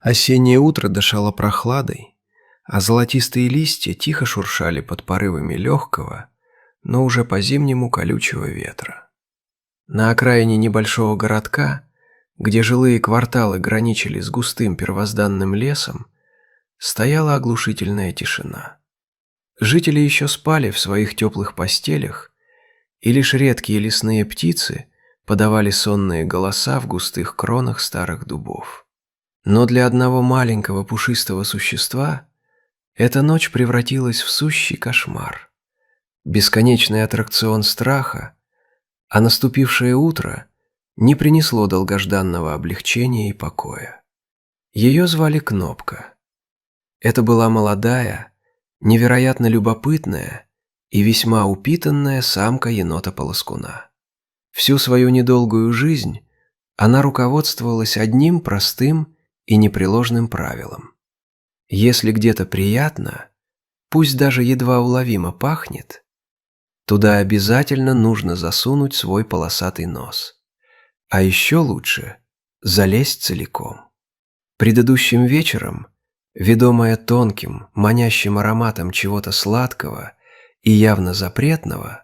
Осеннее утро дышало прохладой, а золотистые листья тихо шуршали под порывами легкого, но уже по-зимнему колючего ветра. На окраине небольшого городка, где жилые кварталы граничили с густым первозданным лесом, стояла оглушительная тишина. Жители еще спали в своих теплых постелях, и лишь редкие лесные птицы подавали сонные голоса в густых кронах старых дубов. Но для одного маленького пушистого существа эта ночь превратилась в сущий кошмар. Бесконечный аттракцион страха, а наступившее утро не принесло долгожданного облегчения и покоя. Ее звали Кнопка. Это была молодая, невероятно любопытная и весьма упитанная самка енота-полоскуна. Всю свою недолгую жизнь она руководствовалась одним простым и непреложным правилом. Если где-то приятно, пусть даже едва уловимо пахнет, туда обязательно нужно засунуть свой полосатый нос. А еще лучше залезть целиком. Предыдущим вечером, ведомая тонким, манящим ароматом чего-то сладкого и явно запретного,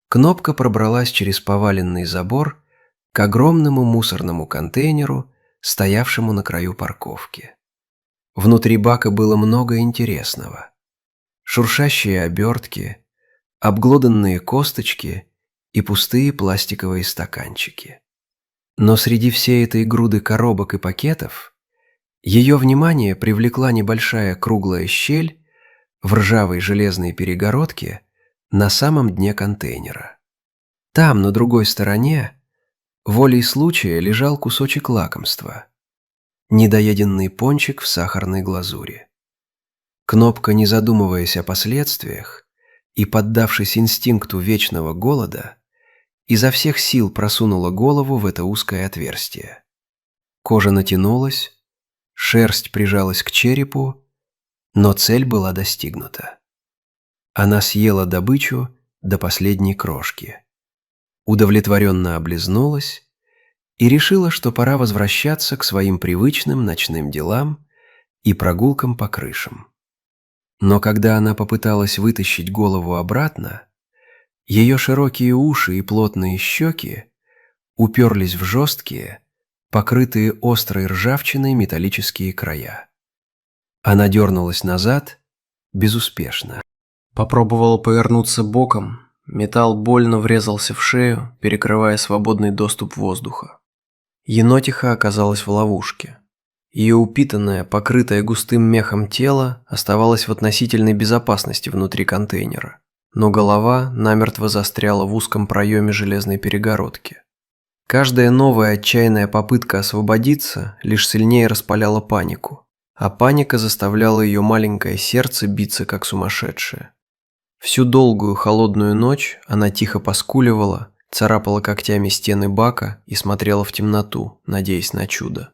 Кнопка пробралась через поваленный забор к огромному мусорному контейнеру, стоявшему на краю парковки. Внутри бака было много интересного. Шуршащие обертки, обглоданные косточки и пустые пластиковые стаканчики. Но среди всей этой груды коробок и пакетов ее внимание привлекла небольшая круглая щель в ржавой железной перегородке на самом дне контейнера. Там, на другой стороне, волей случая лежал кусочек лакомства. Недоеденный пончик в сахарной глазури. Кнопка, не задумываясь о последствиях и поддавшись инстинкту вечного голода, изо всех сил просунула голову в это узкое отверстие. Кожа натянулась, шерсть прижалась к черепу, но цель была достигнута. Она съела добычу до последней крошки. Удовлетворенно облизнулась и решила, что пора возвращаться к своим привычным ночным делам и прогулкам по крышам. Но когда она попыталась вытащить голову обратно, ее широкие уши и плотные щеки уперлись в жесткие, покрытые острой ржавчиной металлические края. Она дернулась назад безуспешно. Попробовала повернуться боком, металл больно врезался в шею, перекрывая свободный доступ воздуха. Енотиха оказалась в ловушке. Ее упитанное, покрытое густым мехом тело оставалось в относительной безопасности внутри контейнера, но голова намертво застряла в узком проеме железной перегородки. Каждая новая отчаянная попытка освободиться лишь сильнее распаляла панику, а паника заставляла ее маленькое сердце биться как сумасшедшее. Всю долгую холодную ночь она тихо поскуливала, царапала когтями стены бака и смотрела в темноту, надеясь на чудо.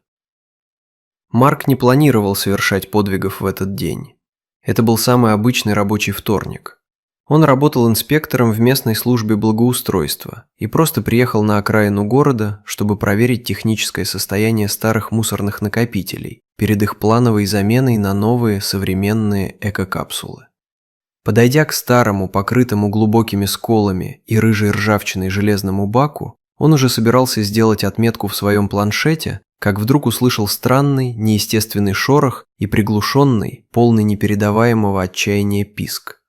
Марк не планировал совершать подвигов в этот день. Это был самый обычный рабочий вторник. Он работал инспектором в местной службе благоустройства и просто приехал на окраину города, чтобы проверить техническое состояние старых мусорных накопителей перед их плановой заменой на новые современные эко-капсулы. Подойдя к старому, покрытому глубокими сколами и рыжей ржавчиной железному баку, он уже собирался сделать отметку в своем планшете, как вдруг услышал странный, неестественный шорох и приглушенный, полный непередаваемого отчаяния писк.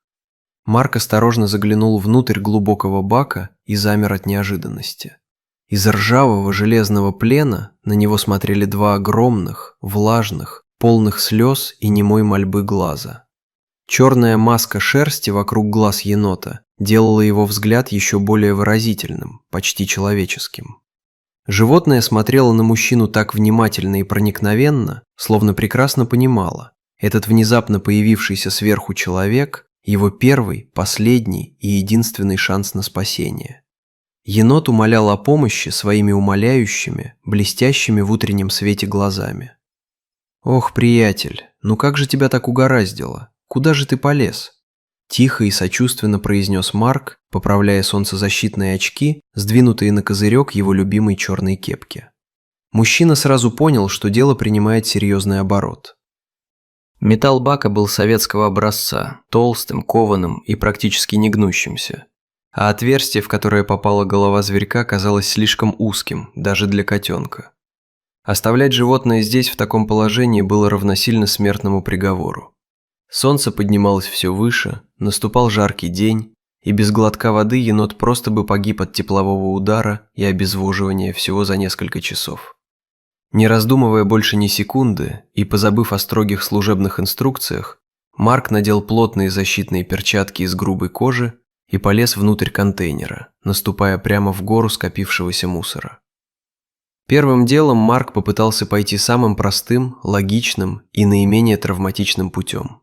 Марк осторожно заглянул внутрь глубокого бака и замер от неожиданности. Из ржавого железного плена на него смотрели два огромных, влажных, полных слез и немой мольбы глаза. Черная маска шерсти вокруг глаз енота делала его взгляд еще более выразительным, почти человеческим. Животное смотрело на мужчину так внимательно и проникновенно, словно прекрасно понимало, этот внезапно появившийся сверху человек – его первый, последний и единственный шанс на спасение. Енот умолял о помощи своими умоляющими, блестящими в утреннем свете глазами. «Ох, приятель, ну как же тебя так угораздило? Куда же ты полез?» Тихо и сочувственно произнес Марк, поправляя солнцезащитные очки, сдвинутые на козырек его любимой черной кепки. Мужчина сразу понял, что дело принимает серьезный оборот. Металл бака был советского образца, толстым, кованым и практически не гнущимся. А отверстие, в которое попала голова зверька, казалось слишком узким, даже для котенка. Оставлять животное здесь в таком положении было равносильно смертному приговору. Солнце поднималось все выше, наступал жаркий день, и без глотка воды енот просто бы погиб от теплового удара и обезвоживания всего за несколько часов. Не раздумывая больше ни секунды и позабыв о строгих служебных инструкциях, Марк надел плотные защитные перчатки из грубой кожи и полез внутрь контейнера, наступая прямо в гору скопившегося мусора. Первым делом Марк попытался пойти самым простым, логичным и наименее травматичным путем.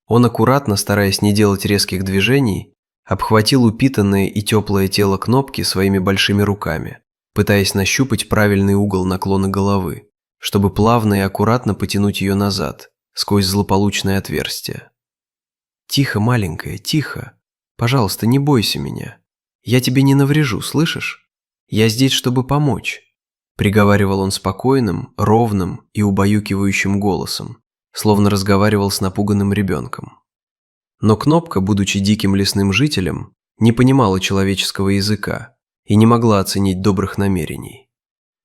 Он аккуратно, стараясь не делать резких движений, обхватил упитанное и теплое тело Кнопки своими большими руками, пытаясь нащупать правильный угол наклона головы, чтобы плавно и аккуратно потянуть ее назад, сквозь злополучное отверстие. «Тихо, маленькая, тихо. Пожалуйста, не бойся меня. Я тебе не наврежу, слышишь? Я здесь, чтобы помочь», – приговаривал он спокойным, ровным и убаюкивающим голосом, словно разговаривал с напуганным ребенком. Но Кнопка, будучи диким лесным жителем, не понимала человеческого языка и не могла оценить добрых намерений.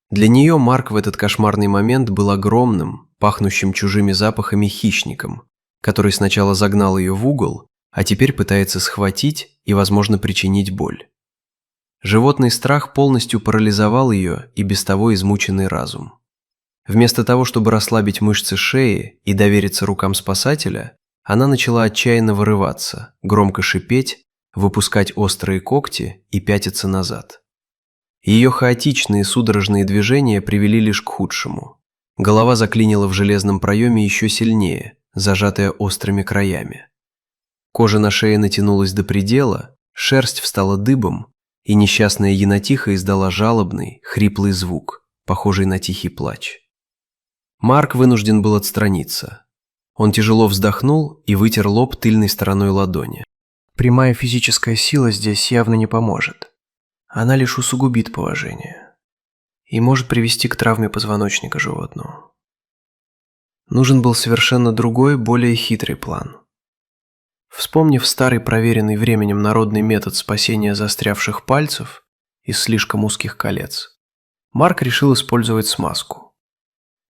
Для нее Марк в этот кошмарный момент был огромным, пахнущим чужими запахами хищником, который сначала загнал ее в угол, а теперь пытается схватить и, возможно, причинить боль. Животный страх полностью парализовал ее и без того измученный разум. Вместо того, чтобы расслабить мышцы шеи и довериться рукам спасателя, она начала отчаянно вырываться, громко шипеть, выпускать острые когти и пятиться назад. Ее хаотичные судорожные движения привели лишь к худшему. Голова заклинила в железном проеме еще сильнее, зажатая острыми краями. Кожа на шее натянулась до предела, шерсть встала дыбом, и несчастная енотиха издала жалобный, хриплый звук, похожий на тихий плач. Марк вынужден был отстраниться. Он тяжело вздохнул и вытер лоб тыльной стороной ладони. Прямая физическая сила здесь явно не поможет. Она лишь усугубит положение и может привести к травме позвоночника животного. Нужен был совершенно другой, более хитрый план. Вспомнив старый проверенный временем народный метод спасения застрявших пальцев из слишком узких колец, Марк решил использовать смазку.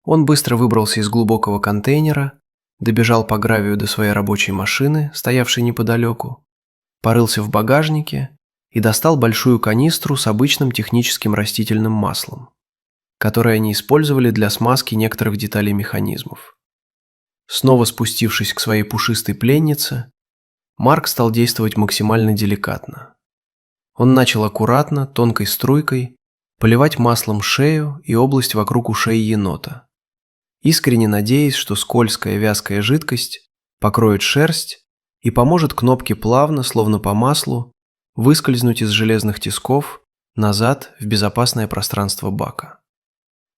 Он быстро выбрался из глубокого контейнера, добежал по гравию до своей рабочей машины, стоявшей неподалеку, порылся в багажнике и достал большую канистру с обычным техническим растительным маслом, которое они использовали для смазки некоторых деталей механизмов. Снова спустившись к своей пушистой пленнице, Марк стал действовать максимально деликатно. Он начал аккуратно, тонкой струйкой, поливать маслом шею и область вокруг ушей енота, искренне надеясь, что скользкая вязкая жидкость покроет шерсть и поможет Кнопке плавно, словно по маслу, выскользнуть из железных тисков назад в безопасное пространство бака.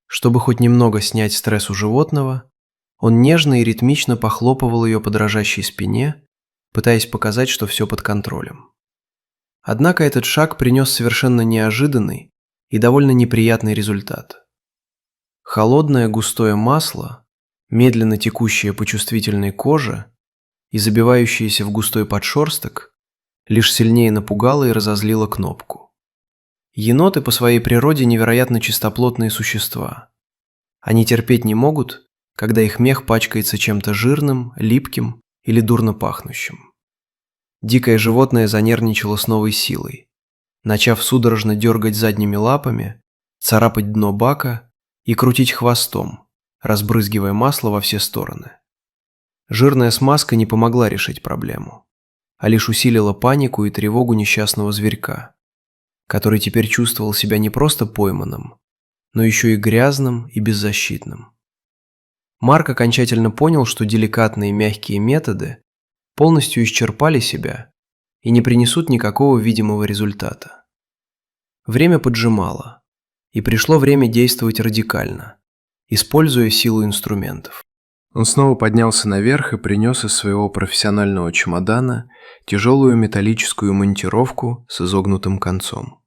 Чтобы хоть немного снять стресс у животного, он нежно и ритмично похлопывал ее по дрожащей спине, пытаясь показать, что все под контролем. Однако этот шаг принес совершенно неожиданный и довольно неприятный результат. Холодное густое масло, медленно текущее по чувствительной коже и забивающееся в густой подшерсток, лишь сильнее напугало и разозлило Кнопку. Еноты по своей природе невероятно чистоплотные существа. Они терпеть не могут, когда их мех пачкается чем-то жирным, липким или дурно пахнущим. Дикое животное занервничало с новой силой, начав судорожно дергать задними лапами, царапать дно бака и крутить хвостом, разбрызгивая масло во все стороны. Жирная смазка не помогла решить проблему, а лишь усилила панику и тревогу несчастного зверька, который теперь чувствовал себя не просто пойманным, но еще и грязным и беззащитным. Марк окончательно понял, что деликатные мягкие методы полностью исчерпали себя и не принесут никакого видимого результата. Время поджимало, и пришло время действовать радикально, используя силу инструментов. Он снова поднялся наверх и принес из своего профессионального чемодана тяжелую металлическую монтировку с изогнутым концом.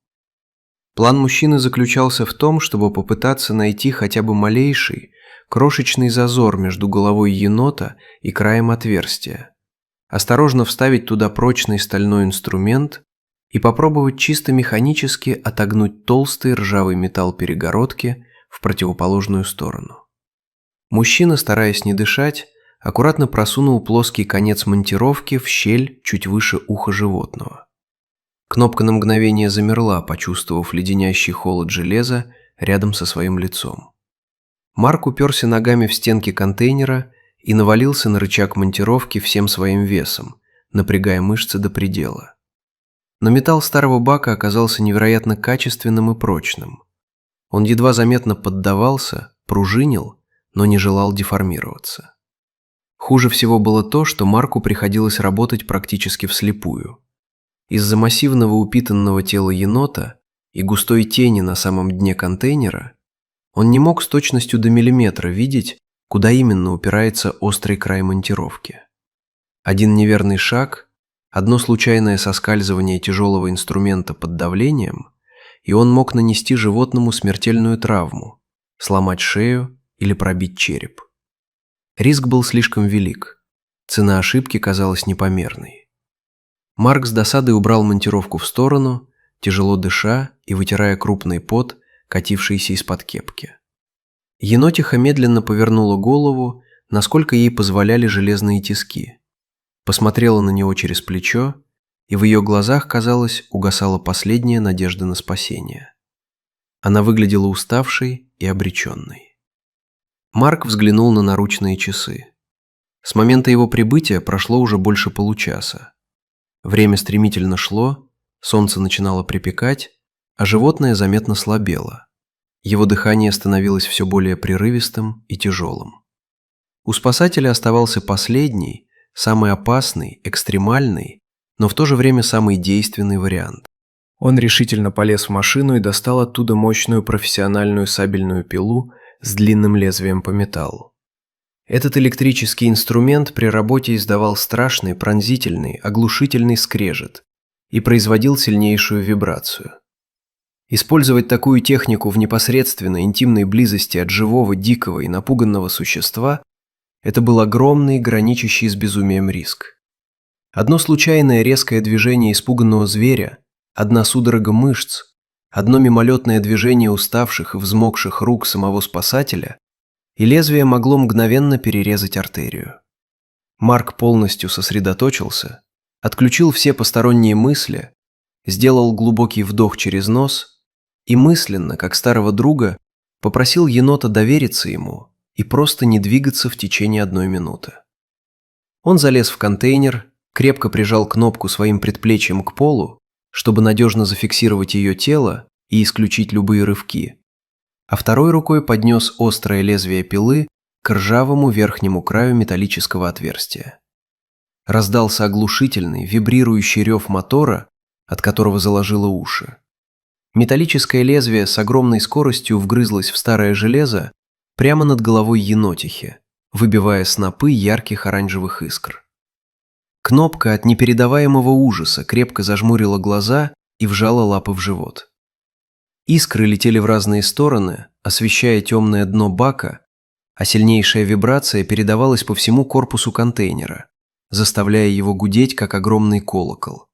План мужчины заключался в том, чтобы попытаться найти хотя бы малейший, крошечный зазор между головой енота и краем отверстия, осторожно вставить туда прочный стальной инструмент и попробовать чисто механически отогнуть толстый ржавый металл перегородки в противоположную сторону. Мужчина, стараясь не дышать, аккуратно просунул плоский конец монтировки в щель чуть выше уха животного. Кнопка на мгновение замерла, почувствовав леденящий холод железа рядом со своим лицом. Марк уперся ногами в стенки контейнера и навалился на рычаг монтировки всем своим весом, напрягая мышцы до предела. Но металл старого бака оказался невероятно качественным и прочным. Он едва заметно поддавался, пружинил, но не желал деформироваться. Хуже всего было то, что Марку приходилось работать практически вслепую. Из-за массивного упитанного тела енота и густой тени на самом дне контейнера он не мог с точностью до миллиметра видеть, куда именно упирается острый край монтировки. Один неверный шаг, одно случайное соскальзывание тяжелого инструмента под давлением, и он мог нанести животному смертельную травму, сломать шею или пробить череп. Риск был слишком велик, цена ошибки казалась непомерной. Марк с досадой убрал монтировку в сторону, тяжело дыша и вытирая крупный пот, катившийся из-под кепки. Енотиха медленно повернула голову, насколько ей позволяли железные тиски. Посмотрела на него через плечо, и в ее глазах, казалось, угасала последняя надежда на спасение. Она выглядела уставшей и обреченной. Марк взглянул на наручные часы. С момента его прибытия прошло уже больше получаса. Время стремительно шло, солнце начинало припекать, а животное заметно слабело. Его дыхание становилось все более прерывистым и тяжелым. У спасателя оставался последний, самый опасный, экстремальный, но в то же время самый действенный вариант. Он решительно полез в машину и достал оттуда мощную профессиональную сабельную пилу с длинным лезвием по металлу. Этот электрический инструмент при работе издавал страшный, пронзительный, оглушительный скрежет и производил сильнейшую вибрацию. Использовать такую технику в непосредственной интимной близости от живого, дикого и напуганного существа – это был огромный, граничащий с безумием риск. Одно случайное резкое движение испуганного зверя, одна судорога мышц, одно мимолетное движение уставших и взмокших рук самого спасателя – и лезвие могло мгновенно перерезать артерию. Марк полностью сосредоточился, отключил все посторонние мысли, сделал глубокий вдох через нос и мысленно, как старого друга, попросил енота довериться ему и просто не двигаться в течение 1 минуты. Он залез в контейнер, крепко прижал кнопку своим предплечьем к полу, чтобы надежно зафиксировать ее тело и исключить любые рывки, а второй рукой поднес острое лезвие пилы к ржавому верхнему краю металлического отверстия. Раздался оглушительный, вибрирующий рев мотора, от которого заложило уши. Металлическое лезвие с огромной скоростью вгрызлось в старое железо прямо над головой енотихи, выбивая снопы ярких оранжевых искр. Кнопка от непередаваемого ужаса крепко зажмурила глаза и вжала лапы в живот. Искры летели в разные стороны, освещая темное дно бака, а сильнейшая вибрация передавалась по всему корпусу контейнера, заставляя его гудеть, как огромный колокол.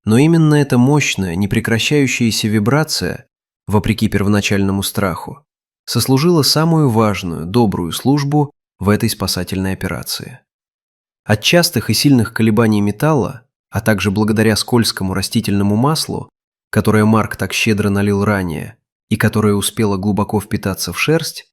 Но именно эта мощная, непрекращающаяся вибрация, вопреки первоначальному страху, сослужила самую важную, добрую службу в этой спасательной операции. От частых и сильных колебаний металла, а также благодаря скользкому растительному маслу, которое Марк так щедро налил ранее и которое успело глубоко впитаться в шерсть,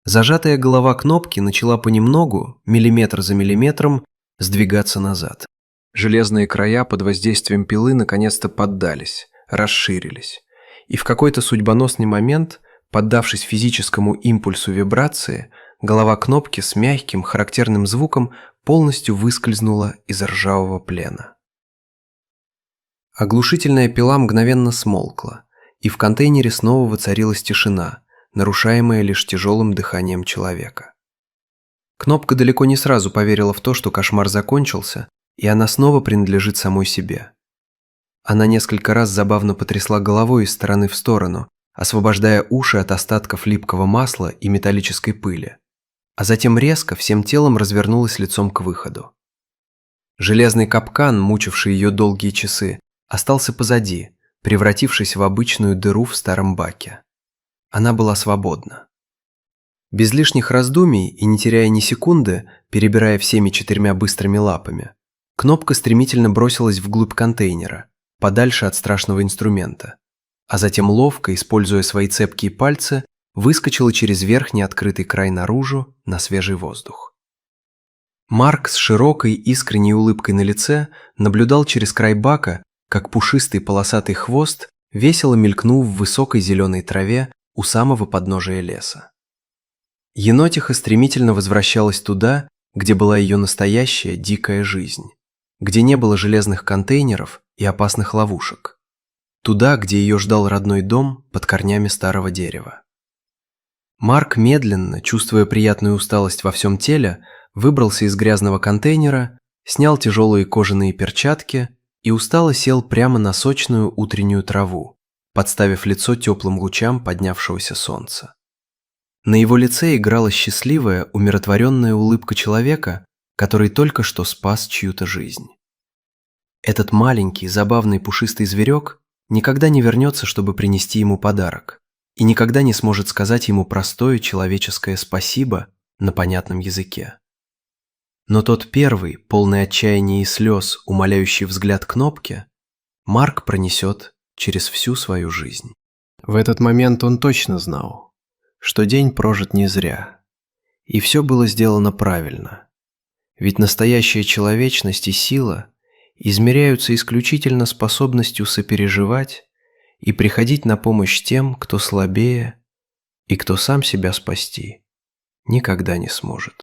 зажатая голова кнопки начала понемногу, миллиметр за миллиметром, сдвигаться назад. Железные края под воздействием пилы наконец-то поддались, расширились, и в какой-то судьбоносный момент, поддавшись физическому импульсу вибрации, голова кнопки с мягким, характерным звуком полностью выскользнула из ржавого плена. Оглушительная пила мгновенно смолкла, и в контейнере снова воцарилась тишина, нарушаемая лишь тяжелым дыханием человека. Кнопка далеко не сразу поверила в то, что кошмар закончился, и она снова принадлежит самой себе. Она несколько раз забавно потрясла головой из стороны в сторону, освобождая уши от остатков липкого масла и металлической пыли, а затем резко всем телом развернулась лицом к выходу. Железный капкан, мучивший ее долгие часы, остался позади, превратившись в обычную дыру в старом баке. Она была свободна. Без лишних раздумий и не теряя ни секунды, перебирая всеми 4 быстрыми лапами, Кнопка стремительно бросилась вглубь контейнера, подальше от страшного инструмента, а затем ловко, используя свои цепкие пальцы, выскочила через верхний открытый край наружу на свежий воздух. Марк с широкой искренней улыбкой на лице наблюдал через край бака, как пушистый полосатый хвост весело мелькнул в высокой зеленой траве у самого подножия леса. Енотиха стремительно возвращалась туда, где была ее настоящая дикая жизнь, где не было железных контейнеров и опасных ловушек, туда, где ее ждал родной дом под корнями старого дерева. Марк медленно, чувствуя приятную усталость во всем теле, выбрался из грязного контейнера, снял тяжелые кожаные перчатки и устало сел прямо на сочную утреннюю траву, подставив лицо теплым лучам поднявшегося солнца. На его лице играла счастливая, умиротворенная улыбка человека, который только что спас чью-то жизнь. Этот маленький, забавный пушистый зверек никогда не вернется, чтобы принести ему подарок, и никогда не сможет сказать ему простое человеческое спасибо на понятном языке. Но тот первый, полный отчаяния и слез, умоляющий взгляд Кнопки, Марк пронесет через всю свою жизнь. В этот момент он точно знал, что день прожит не зря, и все было сделано правильно. Ведь настоящая человечность и сила измеряются исключительно способностью сопереживать и приходить на помощь тем, кто слабее и кто сам себя спасти никогда не сможет.